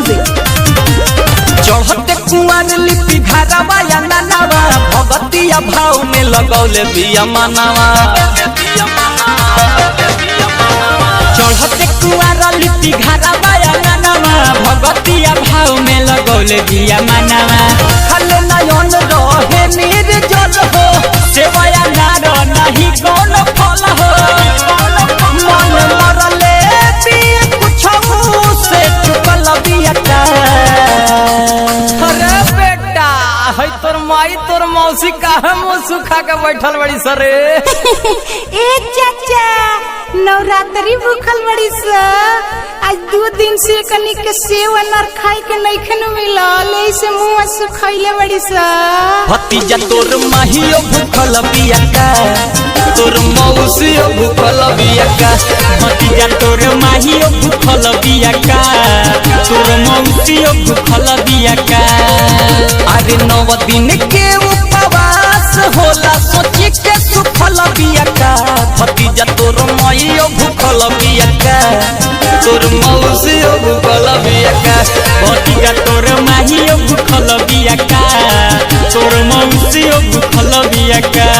Music. चढ़ते कुआर लिपि घरवा या नानावा भगतिया भाव में लगौले बिया मनावा। चढ़ते कुआर लिपि घरवा या नानावा भगतिया भाव में लगौले बिया मनावा। खले नयन रहे निर्जल हो सेवया नार नहीं कौन फल हो। मन मरले बिया कुछ से चुकल बिया का। अरे बेटा है तोर माई तोर मौसी काहे मुँह सुखा के बैठल बड़ी सरे। ए चाचा नवरात्रि भूखल बड़ी स आज 2 दिन से कनी के सेव अनार खाए के नइखे न मिलल ऐसे मुंह सुखैले बड़ी स। भतीजा तोर माहियो भूखल बिया का तोर मौसियो भूखल बिया का। भतीजा तोर माहियो भूखल बिया का तोर मौसियो भूखल बिया का। अरे 9 दिन के उपवास होला सोची के सुखल बिया का। भतीजा तोर माहियो भूखल बिया का तोर मौसियो भूखल बिया का। भतीजा तोर माहियो भूखल बिया का तोर मौसियो भूखल बिया का।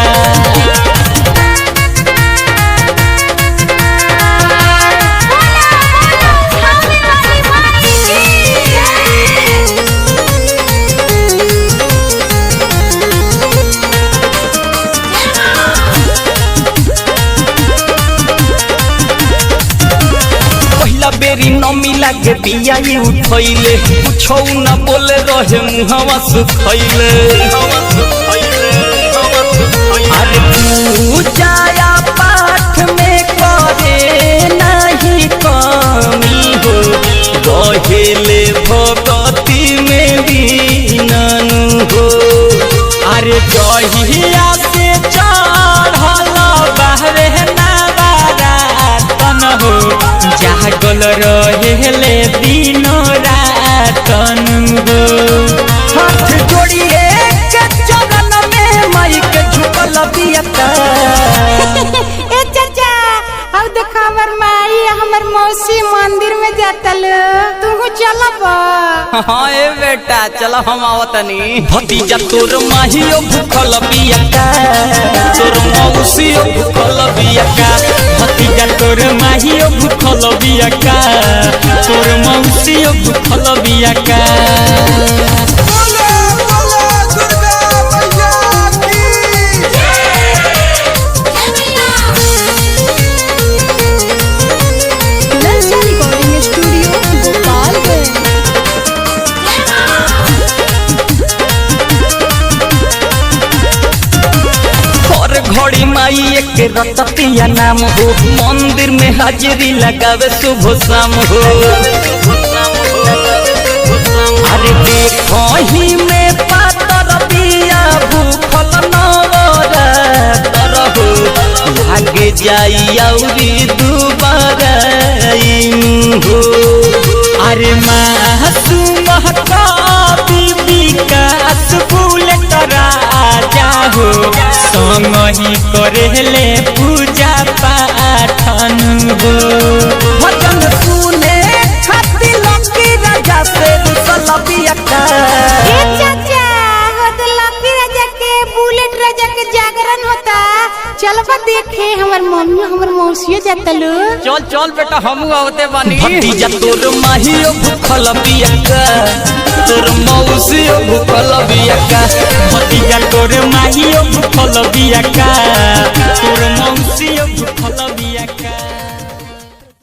बेरी न मिला के बिया उठैले कुछो न बोले रहे मुहवा सुखैले। अरे पूजाया पाठ में करे नहीं कमी हो रहेले भगती में बीननु हो। अरे जहिया से चढ़ल बाहरे नवरातन हो जागल रहेले दिन रातन हो। हाथ जोड़िए के चरण में माई के झुकल बिया का। ए चाचा अब देख हमर माई हमर मौसी मंदिर में जातल तू चलब। हाँ ए बेटा चल हम आवतनी। भतीजा तोर माहियो भूखल बिया का तोर मौसियो भूखल बिया का। भतीजा तोर माहियो भूखल बिया का तोर मौसियो भूखल बिया का। घड़ी माई के रततिया नाम हो मंदिर में हाजिरी लगावे शुभ शाम हो। अरे देखो ही में पातर बिया भूखल नवरातर हो लागे जाई औरी दुबारा हो। अरे मासूम का बीबी का फूल राजा हो संग ही करेले पूजा पाठन हो। भजन सुने खातिर लकी राजा से रुसल बिया का। ए चाचा होत लकी राजा के बुलेट राजा के जागरण होता चलबा देखे हमर मम्मी हमर मौसी जातलु। चल चल बेटा हमहू आवते बानी। भतीजा तोर माहियो भूखल बिया का तोर मौसियो भूखल बिया का। भतीजा तोर माहियो भूखल बिया का